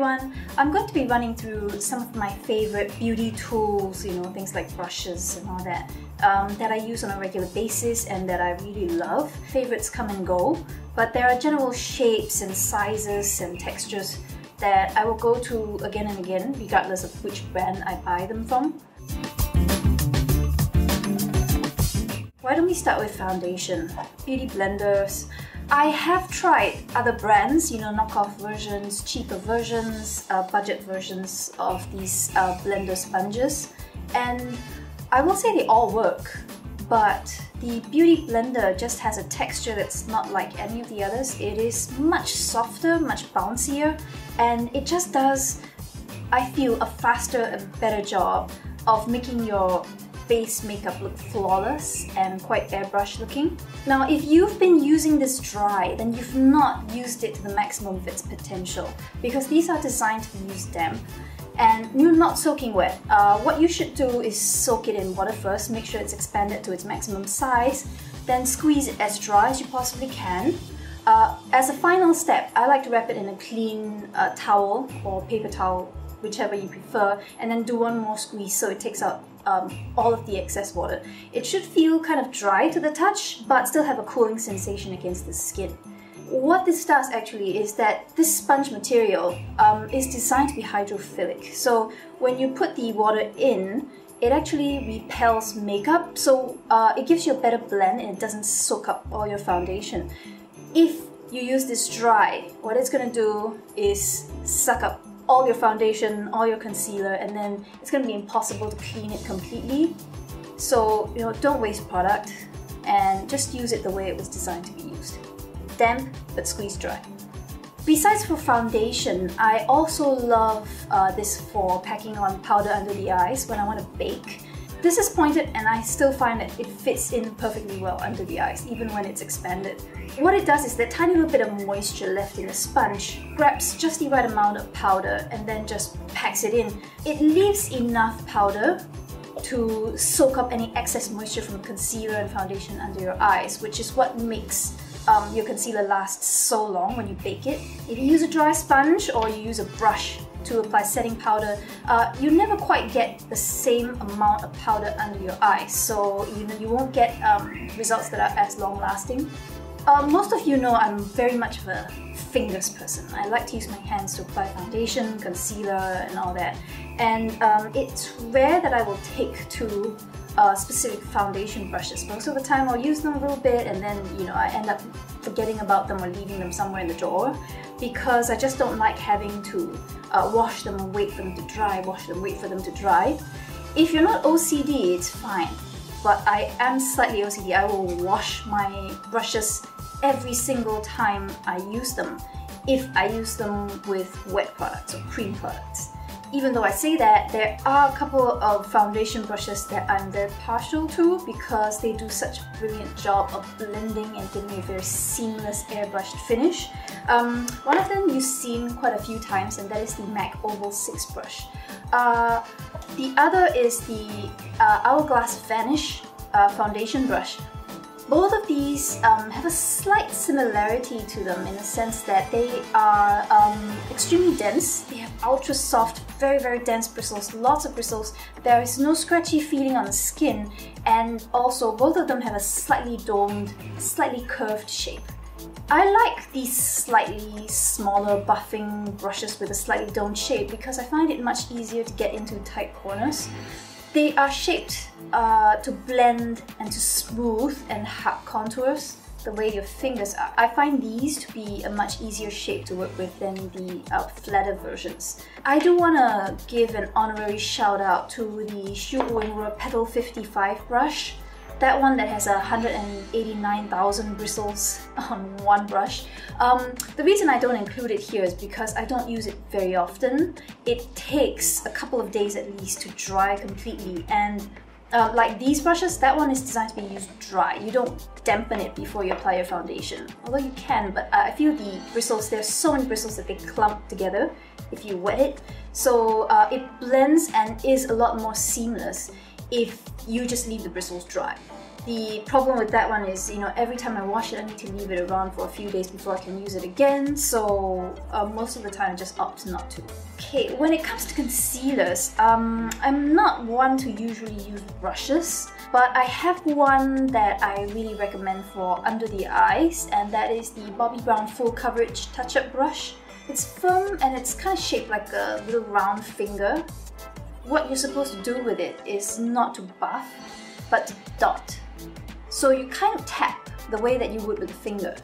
one, I'm going to be running through some of my favorite beauty tools, you know, things like brushes and all that, that I use on a regular basis and that I really love. Favorites come and go, but there are general shapes and sizes and textures that I will go to again and again, regardless of which brand I buy them from. Why don't we start with foundation? Beauty blenders. I have tried other brands, you know, knockoff versions, cheaper versions, budget versions of these blender sponges, and I will say they all work, but the Beauty Blender just has a texture that's not like any of the others. It is much softer, much bouncier, and it just does, I feel, a faster and better job of making your base makeup look flawless and quite airbrush looking. Now, if you've been using this dry, then you've not used it to the maximum of its potential, because these are designed to be used damp and you're not soaking wet. What you should do is soak it in water first, make sure it's expanded to its maximum size, then squeeze it as dry as you possibly can. As a final step, I like to wrap it in a clean towel or paper towel, whichever you prefer, and then do one more squeeze so it takes out all of the excess water. It should feel kind of dry to the touch, but still have a cooling sensation against the skin. What this does actually is that this sponge material is designed to be hydrophilic. So when you put the water in, it actually repels makeup, so it gives you a better blend and it doesn't soak up all your foundation. If you use this dry, what it's going to do is suck up all your foundation, all your concealer, and then it's going to be impossible to clean it completely. So, you know, don't waste product and just use it the way it was designed to be used. Damp, but squeeze dry. Besides for foundation, I also love this for packing on powder under the eyes when I want to bake. This is pointed and I still find that it fits in perfectly well under the eyes, even when it's expanded. What it does is that tiny little bit of moisture left in the sponge grabs just the right amount of powder and then just packs it in. It leaves enough powder to soak up any excess moisture from concealer and foundation under your eyes, which is what makes your concealer last so long when you bake it. If you use a dry sponge or you use a brush to apply setting powder, you never quite get the same amount of powder under your eyes, so you won't get results that are as long lasting. Most of you know I'm very much of a fingers person. I like to use my hands to apply foundation, concealer and all that, and it's rare that I will take to specific foundation brushes. Most of the time I'll use them a little bit and then, you know, I end up forgetting about them or leaving them somewhere in the drawer, because I just don't like having to wash them and wait for them to dry, wash them, wait for them to dry. If you're not OCD, it's fine, but I am slightly OCD. I will wash my brushes every single time I use them, if I use them with wet products or cream products. Even though I say that, there are a couple of foundation brushes that I'm very partial to because they do such a brilliant job of blending and giving a very seamless airbrushed finish. One of them you've seen quite a few times, and that is the MAC Oval 6 brush. The other is the Hourglass Vanish foundation brush. Both of these have a slight similarity to them in the sense that they are extremely dense. They have ultra soft, very, very dense bristles, lots of bristles. There is no scratchy feeling on the skin, and also both of them have a slightly domed, slightly curved shape. I like these slightly smaller buffing brushes with a slightly domed shape because I find it much easier to get into tight corners. They are shaped to blend and to smooth and hard contours the way your fingers are. I find these to be a much easier shape to work with than the flatter versions. I do want to give an honorary shout out to the Shu Uemura Petal 55 brush. That one that has 189,000 bristles on one brush. The reason I don't include it here is because I don't use it very often. It takes a couple of days at least to dry completely, and like these brushes, that one is designed to be used dry. You don't dampen it before you apply your foundation. Although you can, but I feel the bristles, there's so many bristles that they clump together if you wet it. So it blends and is a lot more seamless if you just leave the bristles dry. The problem with that one is, you know, every time I wash it, I need to leave it around for a few days before I can use it again, so most of the time I just opt not to. Okay, when it comes to concealers, I'm not one to usually use brushes, but I have one that I really recommend for under the eyes, and that is the Bobbi Brown Full Coverage Touch-Up Brush. It's firm and it's kind of shaped like a little round finger. What you're supposed to do with it is not to buff, but to dot. So you kind of tap the way that you would with a finger,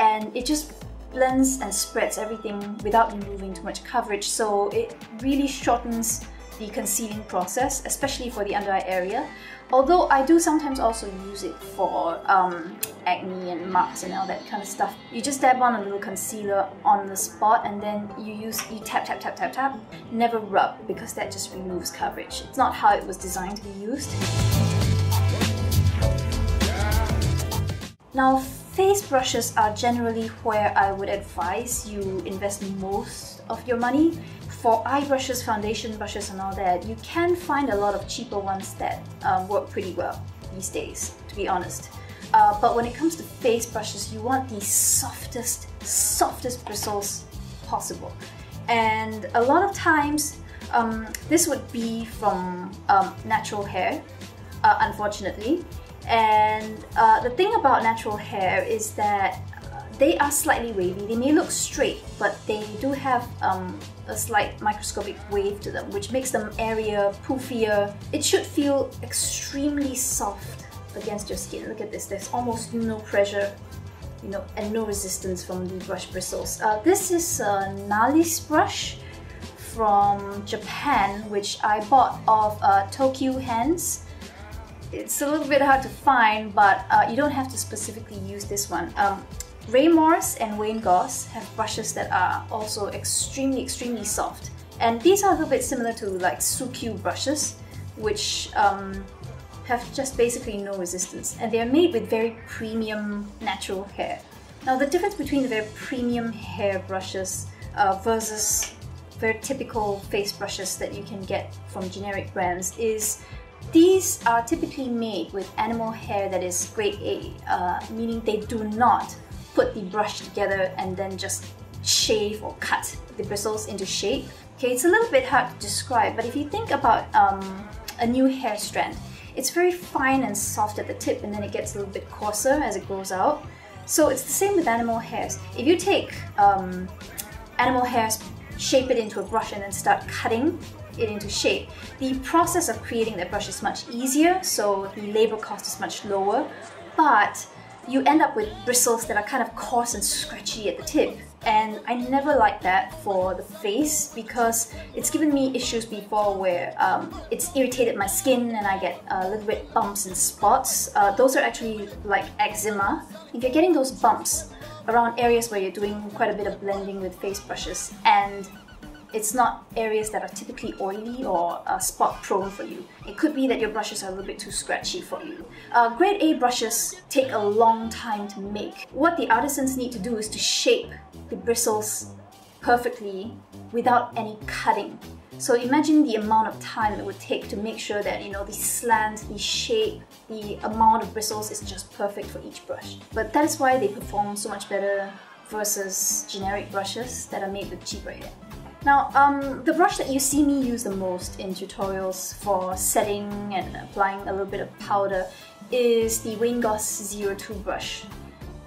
and it just blends and spreads everything without removing too much coverage, so it really shortens the concealing process, especially for the under eye area. Although I do sometimes also use it for acne and marks and all that kind of stuff. You just dab on a little concealer on the spot, and then you tap, tap, tap, tap, tap. Never rub, because that just removes coverage. It's not how it was designed to be used. Now, face brushes are generally where I would advise you invest most of your money. For eye brushes, foundation brushes and all that, you can find a lot of cheaper ones that work pretty well these days, to be honest. But when it comes to face brushes, you want the softest bristles possible. And a lot of times, this would be from natural hair, unfortunately. And the thing about natural hair is that they are slightly wavy. They may look straight, but they do have a slight microscopic wave to them, which makes them airier, poofier. It should feel extremely soft against your skin. Look at this, there's almost no pressure, you know, and no resistance from the brush bristles. This is a NALIS brush from Japan, which I bought off Tokyo Hands. It's a little bit hard to find, but you don't have to specifically use this one. Ray Morris and Wayne Goss have brushes that are also extremely soft. And these are a little bit similar to like Sukyu brushes, which have just basically no resistance. And they're made with very premium natural hair. Now, the difference between the very premium hair brushes versus very typical face brushes that you can get from generic brands is these are typically made with animal hair that is grade A, meaning they do not put the brush together and then just shave or cut the bristles into shape. Okay, it's a little bit hard to describe, but if you think about a new hair strand, it's very fine and soft at the tip, and then it gets a little bit coarser as it grows out. So it's the same with animal hairs. If you take animal hairs, shape it into a brush, and then start cutting it into shape, the process of creating that brush is much easier, so the labor cost is much lower, but you end up with bristles that are kind of coarse and scratchy at the tip. And I never like that for the face, because it's given me issues before where it's irritated my skin and I get a little bit bumps and spots. Those are actually like eczema. If you're getting those bumps around areas where you're doing quite a bit of blending with face brushes, and it's not areas that are typically oily or spot prone for you, it could be that your brushes are a little bit too scratchy for you. Grade A brushes take a long time to make. What the artisans need to do is to shape the bristles perfectly without any cutting. So imagine the amount of time it would take to make sure that, you know, the slant, the shape, the amount of bristles is just perfect for each brush. But that is why they perform so much better versus generic brushes that are made with cheaper hair. Now, the brush that you see me use the most in tutorials for setting and applying a little bit of powder is the Wayne Goss 02 brush.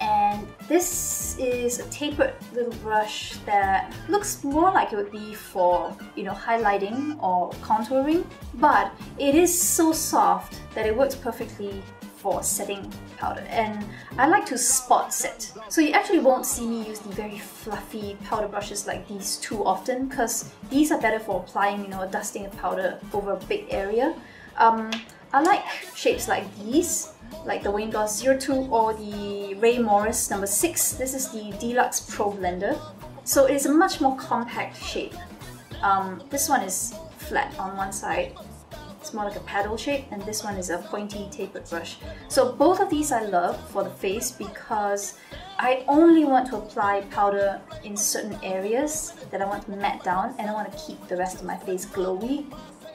And this is a tapered little brush that looks more like it would be for, you know, highlighting or contouring, but it is so soft that it works perfectly for setting powder, and I like to spot set. So you actually won't see me use the very fluffy powder brushes like these too often, because these are better for applying, you know, dusting of powder over a big area. I like shapes like these, like the Wayne Goss 02 or the Ray Morris number 6. This is the Deluxe Pro Blender. So it is a much more compact shape. This one is flat on one side. It's more like a paddle shape, and this one is a pointy tapered brush. So both of these I love for the face because I only want to apply powder in certain areas that I want to matte down, and I want to keep the rest of my face glowy.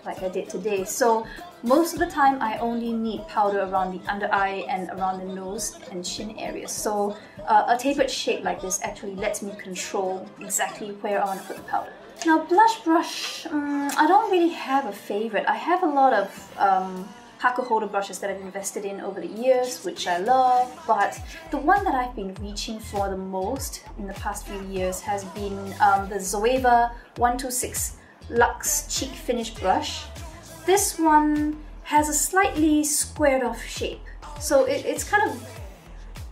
like I did today. So most of the time I only need powder around the under eye and around the nose and chin areas. So a tapered shape like this actually lets me control exactly where I want to put the powder. Now blush brush, I don't really have a favorite. I have a lot of Paco holder brushes that I've invested in over the years, which I love, but the one that I've been reaching for the most in the past few years has been the Zoeva 126 Luxe Cheek Finish Brush. This one has a slightly squared off shape, so it's kind of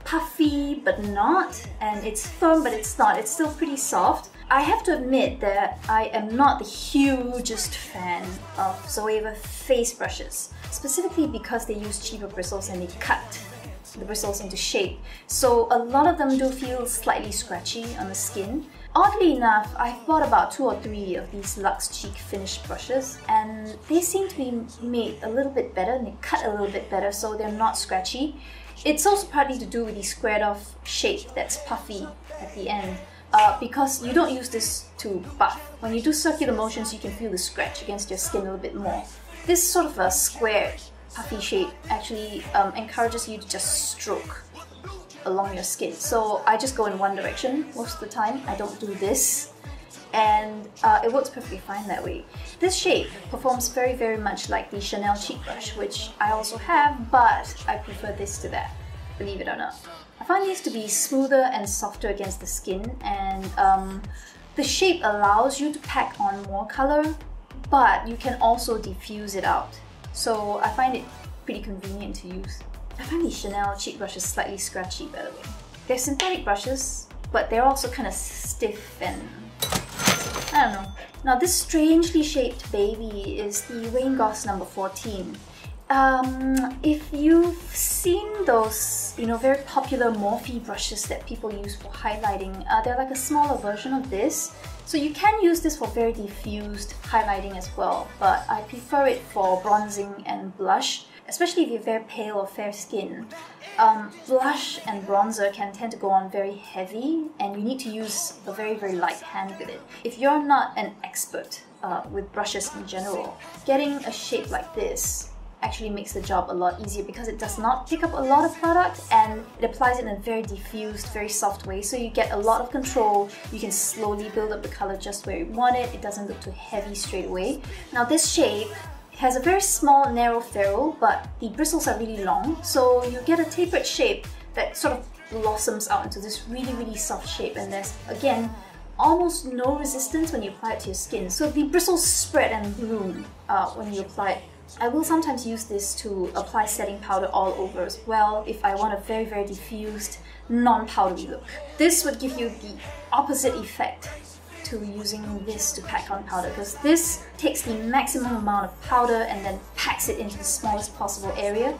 puffy but not, and it's firm but it's not. It's still pretty soft. I have to admit that I am not the hugest fan of Zoeva face brushes, specifically because they use cheaper bristles and they cut the bristles into shape. So a lot of them do feel slightly scratchy on the skin. Oddly enough, I've bought about 2 or 3 of these Luxe Cheek Finish brushes, and they seem to be made a little bit better and they cut a little bit better, so they're not scratchy. It's also partly to do with the squared off shape that's puffy at the end. Because you don't use this to buff. When you do circular motions, you can feel the scratch against your skin a little bit more. This sort of a squared, puffy shape actually encourages you to just stroke along your skin. So I just go in one direction most of the time. I don't do this, and it works perfectly fine that way. This shape performs very, very much like the Chanel cheek brush, which I also have, but I prefer this to that, believe it or not. I find these to be smoother and softer against the skin, and the shape allows you to pack on more color, but you can also diffuse it out. So I find it pretty convenient to use. I find these Chanel cheek brushes slightly scratchy, by the way. They're synthetic brushes, but they're also kind of stiff and I don't know. Now this strangely shaped baby is the Goss number 14. If you've seen those, very popular Morphe brushes that people use for highlighting, they're like a smaller version of this. So you can use this for very diffused highlighting as well, but I prefer it for bronzing and blush, especially if you're very pale or fair skin. Blush and bronzer can tend to go on very heavy, and you need to use a very, very light hand with it. If you're not an expert with brushes in general, getting a shape like this actually makes the job a lot easier because it does not pick up a lot of product and it applies it in a very diffused, very soft way, so you get a lot of control. You can slowly build up the color just where you want it. It doesn't look too heavy straight away. Now this shape has a very small, narrow ferrule, but the bristles are really long, so you get a tapered shape that sort of blossoms out into this really, really soft shape, and there's, again, almost no resistance when you apply it to your skin. So the bristles spread and bloom when you apply it. I will sometimes use this to apply setting powder all over as well if I want a very, very diffused, non-powdery look. This would give you the opposite effect to using this to pack on powder, because this takes the maximum amount of powder and then packs it into the smallest possible area.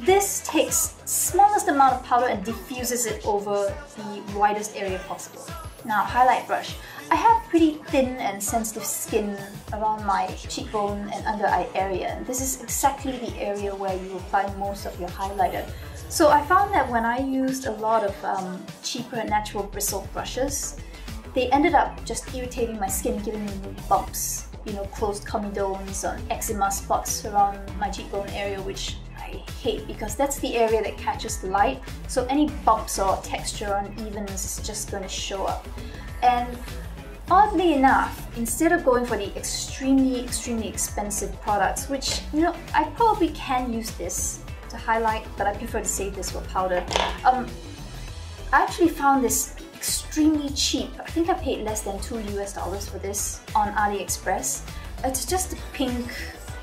This takes smallest amount of powder and diffuses it over the widest area possible. Now, highlight brush. I have pretty thin and sensitive skin around my cheekbone and under eye area, and this is exactly the area where you apply most of your highlighter. So I found that when I used a lot of cheaper natural bristle brushes, they ended up just irritating my skin, giving me bumps, closed comedones or eczema spots around my cheekbone area, which I hate because that's the area that catches the light. So any bumps or texture unevenness is just going to show up. And oddly enough, instead of going for the extremely, extremely expensive products, which, I probably can use this to highlight, but I prefer to save this for powder. I actually found this extremely cheap. I think I paid less than $2 US for this on AliExpress. It's just a pink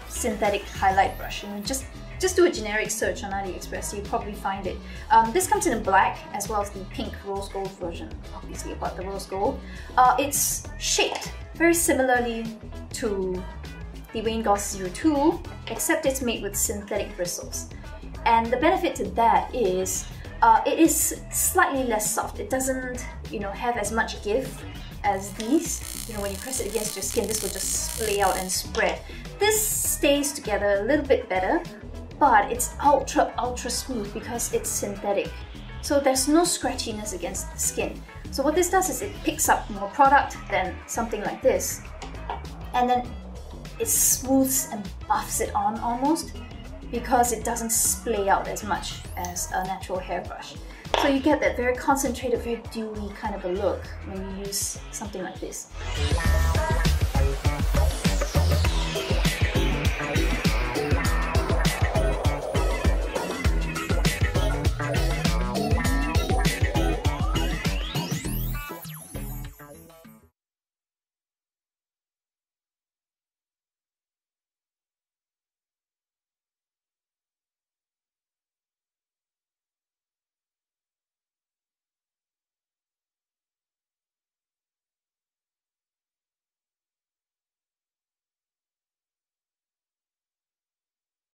synthetic highlight brush, and just do a generic search on AliExpress, you'll probably find it. This comes in a black as well as the pink rose gold version. Obviously about the rose gold. It's shaped very similarly to the Goss 02, except it's made with synthetic bristles. And the benefit to that is it is slightly less soft. It doesn't, have as much give as these. When you press it against your skin, this will just splay out and spread. This stays together a little bit better, but it's ultra, ultra smooth because it's synthetic. So there's no scratchiness against the skin. So what this does is it picks up more product than something like this. And then it smooths and buffs it on almost, because it doesn't splay out as much as a natural hairbrush. So you get that very concentrated, very dewy kind of a look when you use something like this.